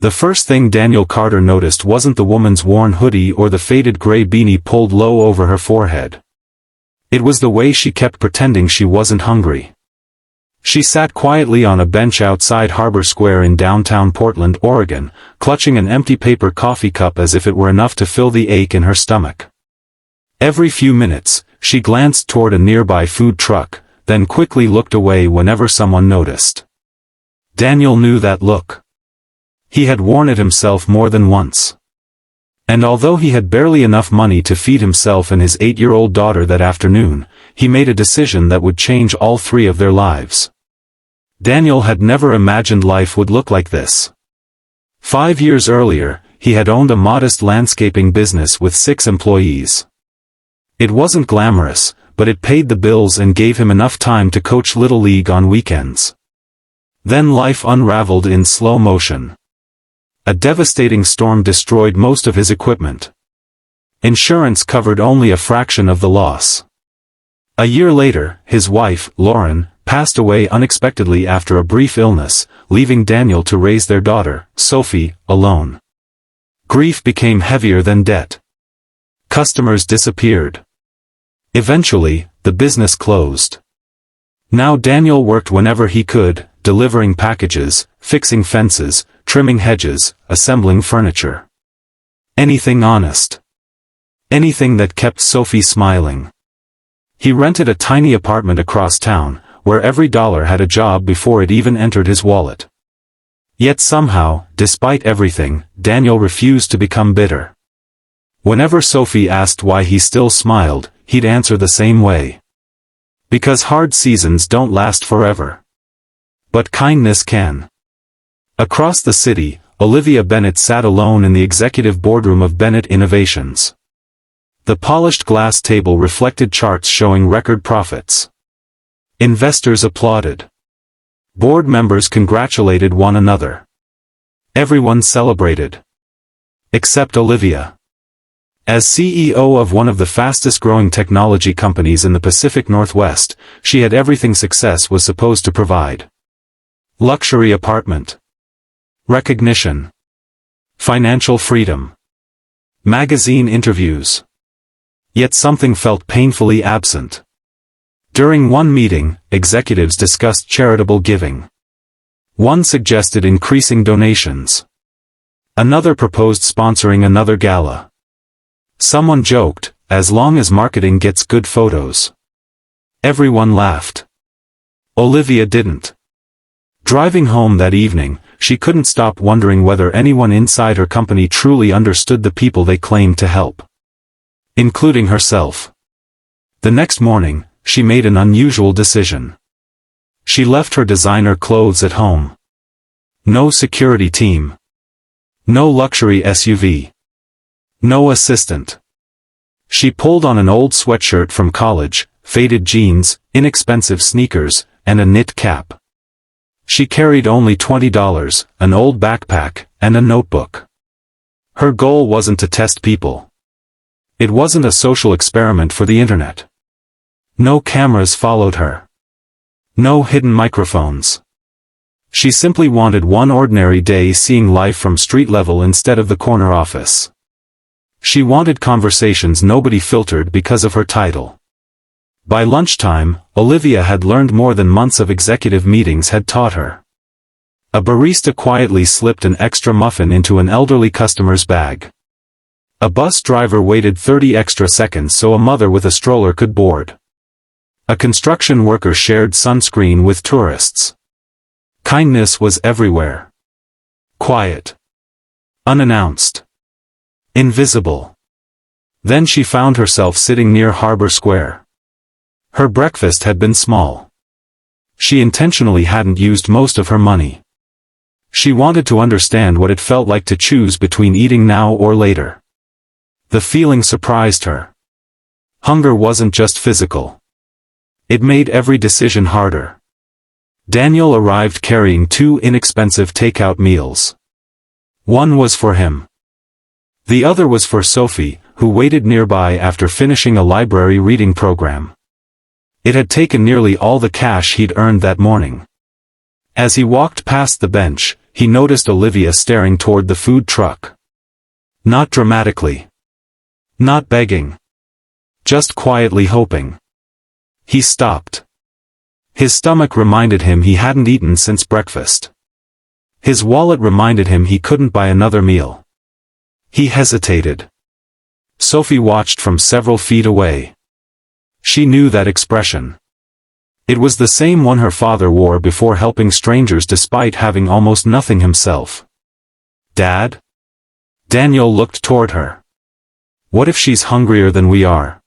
The first thing Daniel Carter noticed wasn't the woman's worn hoodie or the faded gray beanie pulled low over her forehead. It was the way she kept pretending she wasn't hungry. She sat quietly on a bench outside Harbor Square in downtown Portland, Oregon, clutching an empty paper coffee cup as if it were enough to fill the ache in her stomach. Every few minutes, she glanced toward a nearby food truck, then quickly looked away whenever someone noticed. Daniel knew that look. He had worn it himself more than once. And although he had barely enough money to feed himself and his 8-year-old daughter that afternoon, he made a decision that would change all three of their lives. Daniel had never imagined life would look like this. 5 years earlier, he had owned a modest landscaping business with 6 employees. It wasn't glamorous, but it paid the bills and gave him enough time to coach Little League on weekends. Then life unraveled in slow motion. A devastating storm destroyed most of his equipment. Insurance covered only a fraction of the loss. A year later, his wife, Lauren, passed away unexpectedly after a brief illness, leaving Daniel to raise their daughter, Sophie, alone. Grief became heavier than debt. Customers disappeared. Eventually, the business closed. Now Daniel worked whenever he could, delivering packages, fixing fences, trimming hedges, assembling furniture. Anything honest. Anything that kept Sophie smiling. He rented a tiny apartment across town, where every dollar had a job before it even entered his wallet. Yet somehow, despite everything, Daniel refused to become bitter. Whenever Sophie asked why he still smiled, he'd answer the same way. Because hard seasons don't last forever. But kindness can. Across the city, Olivia Bennett sat alone in the executive boardroom of Bennett Innovations. The polished glass table reflected charts showing record profits. Investors applauded. Board members congratulated one another. Everyone celebrated. Except Olivia. As CEO of one of the fastest-growing technology companies in the Pacific Northwest, she had everything success was supposed to provide. Luxury apartment. Recognition. Financial freedom. Magazine interviews. Yet something felt painfully absent. During one meeting, executives discussed charitable giving. One suggested increasing donations. Another proposed sponsoring another gala. Someone joked, as long as marketing gets good photos. Everyone laughed. Olivia didn't. Driving home that evening, she couldn't stop wondering whether anyone inside her company truly understood the people they claimed to help. Including herself. The next morning, she made an unusual decision. She left her designer clothes at home. No security team. No luxury SUV. No assistant. She pulled on an old sweatshirt from college, faded jeans, inexpensive sneakers, and a knit cap. She carried only $20, an old backpack, and a notebook. Her goal wasn't to test people. It wasn't a social experiment for the internet. No cameras followed her. No hidden microphones. She simply wanted one ordinary day seeing life from street level instead of the corner office. She wanted conversations nobody filtered because of her title. By lunchtime, Olivia had learned more than months of executive meetings had taught her. A barista quietly slipped an extra muffin into an elderly customer's bag. A bus driver waited 30 extra seconds so a mother with a stroller could board. A construction worker shared sunscreen with tourists. Kindness was everywhere. Quiet. Unannounced. Invisible. Then she found herself sitting near Harbor Square. Her breakfast had been small. She intentionally hadn't used most of her money. She wanted to understand what it felt like to choose between eating now or later. The feeling surprised her. Hunger wasn't just physical. It made every decision harder. Daniel arrived carrying 2 inexpensive takeout meals. One was for him. The other was for Sophie, who waited nearby after finishing a library reading program. It had taken nearly all the cash he'd earned that morning. As he walked past the bench, he noticed Olivia staring toward the food truck. Not dramatically. Not begging. Just quietly hoping. He stopped. His stomach reminded him he hadn't eaten since breakfast. His wallet reminded him he couldn't buy another meal. He hesitated. Sophie watched from several feet away. She knew that expression. It was the same one her father wore before helping strangers despite having almost nothing himself. Dad? Daniel looked toward her. What if she's hungrier than we are?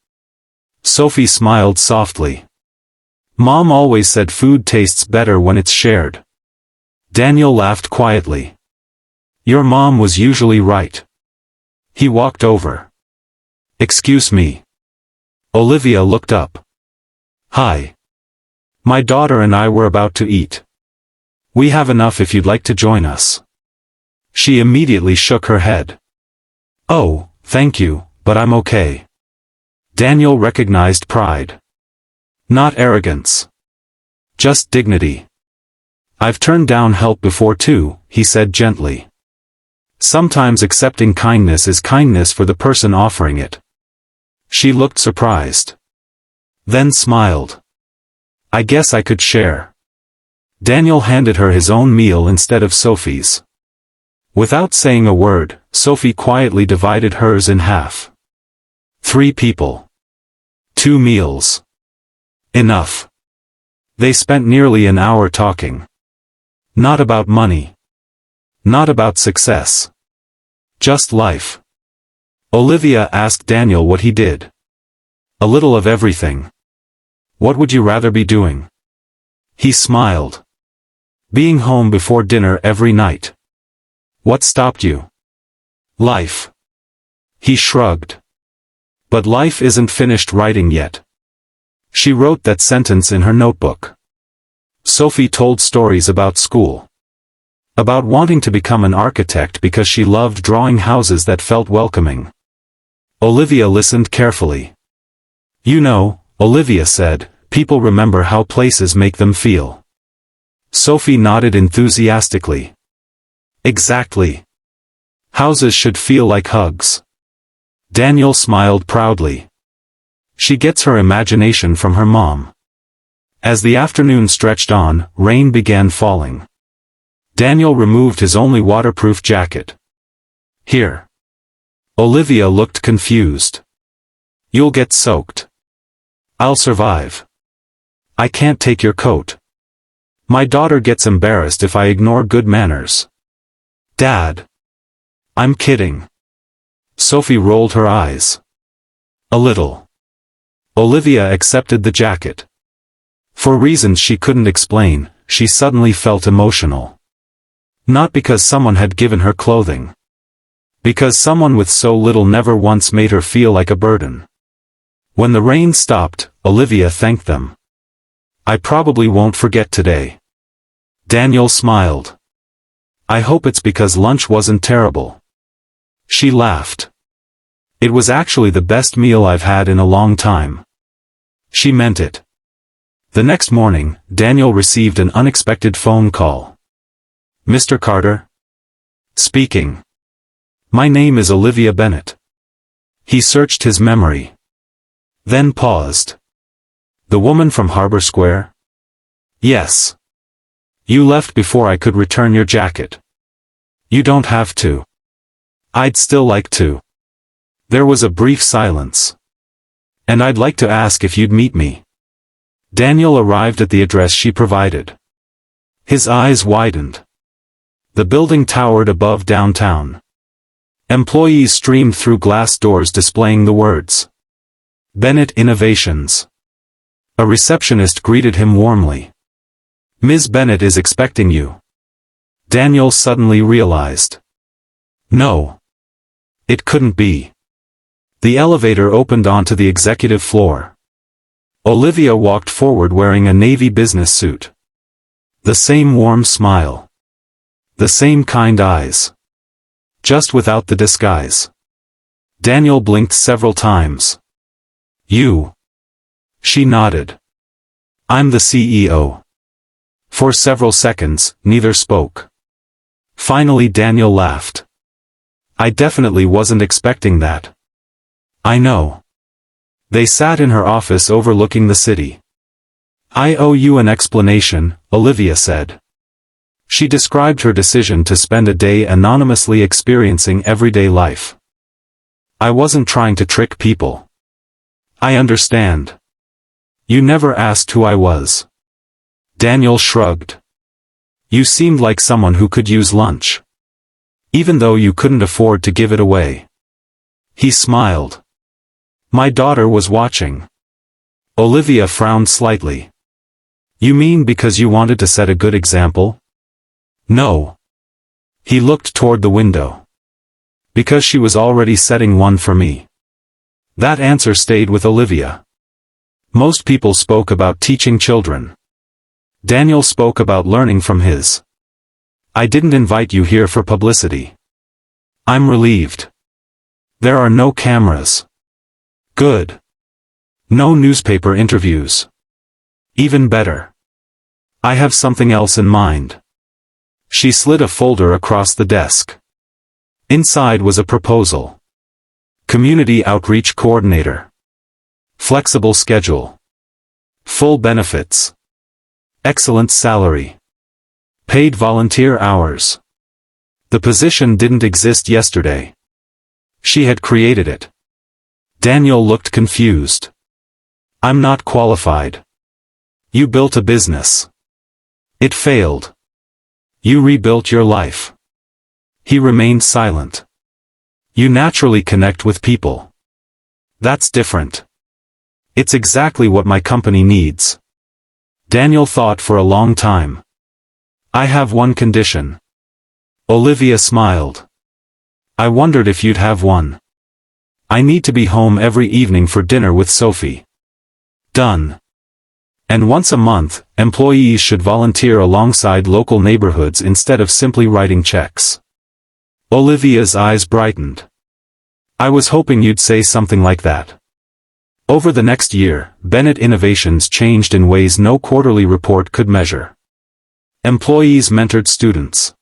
Sophie smiled softly. Mom always said food tastes better when it's shared. Daniel laughed quietly. Your mom was usually right. He walked over. Excuse me. Olivia looked up. Hi. My daughter and I were about to eat. We have enough if you'd like to join us. She immediately shook her head. Oh, thank you, but I'm okay. Daniel recognized pride. Not arrogance. Just dignity. I've turned down help before too, he said gently. Sometimes accepting kindness is kindness for the person offering it. She looked surprised. Then smiled. I guess I could share. Daniel handed her his own meal instead of Sophie's. Without saying a word, Sophie quietly divided hers in half. 3 people. 2 meals. Enough. They spent nearly an hour talking. Not about money. Not about success. Just life. Olivia asked Daniel what he did. A little of everything. What would you rather be doing? He smiled. Being home before dinner every night. What stopped you? Life. He shrugged. But life isn't finished writing yet. She wrote that sentence in her notebook. Sophie told stories about school. About wanting to become an architect because she loved drawing houses that felt welcoming. Olivia listened carefully. You know, Olivia said, people remember how places make them feel. Sophie nodded enthusiastically. Exactly. Houses should feel like hugs. Daniel smiled proudly. She gets her imagination from her mom. As the afternoon stretched on, rain began falling. Daniel removed his only waterproof jacket. Here. Olivia looked confused. You'll get soaked. I'll survive. I can't take your coat. My daughter gets embarrassed if I ignore good manners. Dad. I'm kidding. Sophie rolled her eyes. A little. Olivia accepted the jacket. For reasons she couldn't explain, she suddenly felt emotional. Not because someone had given her clothing. Because someone with so little never once made her feel like a burden. When the rain stopped, Olivia thanked them. I probably won't forget today. Daniel smiled. I hope it's because lunch wasn't terrible. She laughed. It was actually the best meal I've had in a long time. She meant it. The next morning, Daniel received an unexpected phone call. Mr. Carter? Speaking. My name is Olivia Bennett. He searched his memory. Then paused. The woman from Harbor Square? Yes. You left before I could return your jacket. You don't have to. I'd still like to. There was a brief silence. And I'd like to ask if you'd meet me. Daniel arrived at the address she provided. His eyes widened. The building towered above downtown. Employees streamed through glass doors displaying the words. Bennett Innovations. A receptionist greeted him warmly. Ms. Bennett is expecting you. Daniel suddenly realized. No. It couldn't be. The elevator opened onto the executive floor. Olivia walked forward wearing a navy business suit. The same warm smile. The same kind eyes. Just without the disguise. Daniel blinked several times. You. She nodded. I'm the CEO. For several seconds, neither spoke. Finally Daniel laughed. I definitely wasn't expecting that. I know. They sat in her office overlooking the city. I owe you an explanation, Olivia said. She described her decision to spend a day anonymously experiencing everyday life. I wasn't trying to trick people. I understand. You never asked who I was. Daniel shrugged. You seemed like someone who could use lunch. Even though you couldn't afford to give it away. He smiled. My daughter was watching. Olivia frowned slightly. You mean because you wanted to set a good example? No. He looked toward the window. Because she was already setting one for me. That answer stayed with Olivia. Most people spoke about teaching children. Daniel spoke about learning from his. I didn't invite you here for publicity. I'm relieved. There are no cameras. Good. No newspaper interviews. Even better. I have something else in mind. She slid a folder across the desk. Inside was a proposal. Community Outreach Coordinator. Flexible schedule. Full benefits. Excellent salary. Paid volunteer hours. The position didn't exist yesterday. She had created it. Daniel looked confused. I'm not qualified. You built a business. It failed. You rebuilt your life. He remained silent. You naturally connect with people. That's different. It's exactly what my company needs. Daniel thought for a long time. I have one condition. Olivia smiled. I wondered if you'd have one. I need to be home every evening for dinner with Sophie. Done. And once a month, employees should volunteer alongside local neighborhoods instead of simply writing checks. Olivia's eyes brightened. I was hoping you'd say something like that. Over the next year, Bennett Innovations changed in ways no quarterly report could measure. Employees mentored students.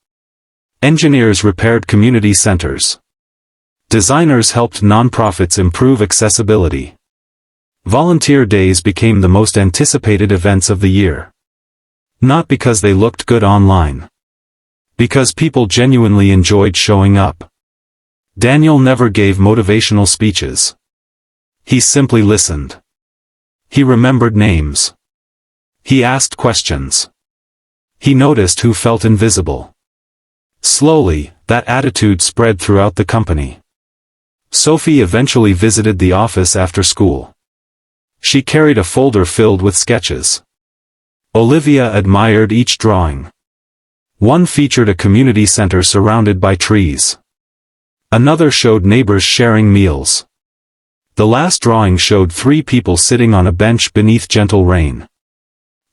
Engineers repaired community centers. Designers helped nonprofits improve accessibility. Volunteer days became the most anticipated events of the year. Not because they looked good online. Because people genuinely enjoyed showing up. Daniel never gave motivational speeches. He simply listened. He remembered names. He asked questions. He noticed who felt invisible. Slowly, that attitude spread throughout the company. Sophie eventually visited the office after school. She carried a folder filled with sketches. Olivia admired each drawing. One featured a community center surrounded by trees. Another showed neighbors sharing meals. The last drawing showed 3 people sitting on a bench beneath gentle rain.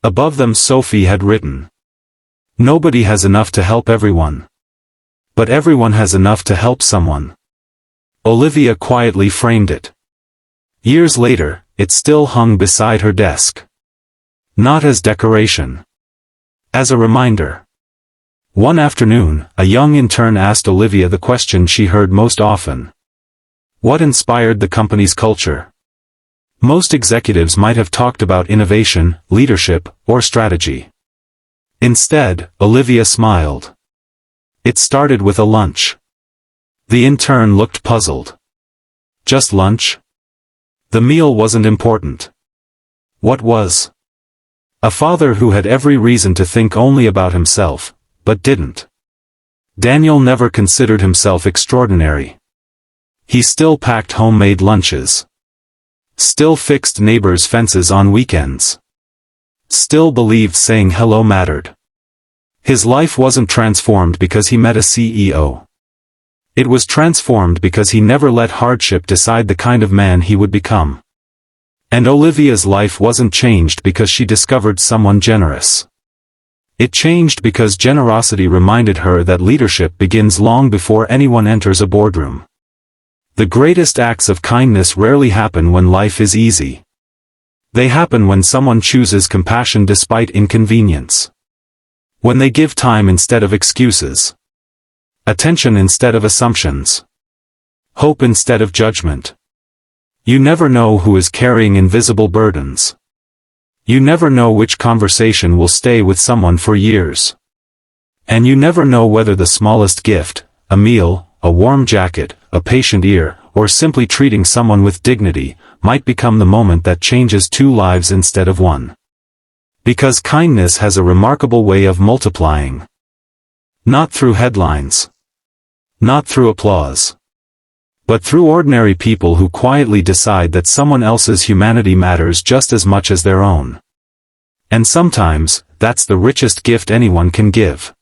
Above them Sophie had written, "Nobody has enough to help everyone. But everyone has enough to help someone." Olivia quietly framed it. Years later, it still hung beside her desk. Not as decoration. As a reminder. One afternoon, a young intern asked Olivia the question she heard most often. What inspired the company's culture? Most executives might have talked about innovation, leadership, or strategy. Instead, Olivia smiled. It started with a lunch. The intern looked puzzled. Just lunch? The meal wasn't important. What was? A father who had every reason to think only about himself, but didn't. Daniel never considered himself extraordinary. He still packed homemade lunches. Still fixed neighbors' fences on weekends. Still believed saying hello mattered. His life wasn't transformed because he met a CEO. It was transformed because he never let hardship decide the kind of man he would become. And Olivia's life wasn't changed because she discovered someone generous. It changed because generosity reminded her that leadership begins long before anyone enters a boardroom. The greatest acts of kindness rarely happen when life is easy. They happen when someone chooses compassion despite inconvenience. When they give time instead of excuses. Attention instead of assumptions. Hope instead of judgment. You never know who is carrying invisible burdens. You never know which conversation will stay with someone for years. And you never know whether the smallest gift, a meal, a warm jacket, a patient ear, or simply treating someone with dignity, might become the moment that changes two lives instead of one. Because kindness has a remarkable way of multiplying. Not through headlines. Not through applause. But through ordinary people who quietly decide that someone else's humanity matters just as much as their own. And sometimes, that's the richest gift anyone can give.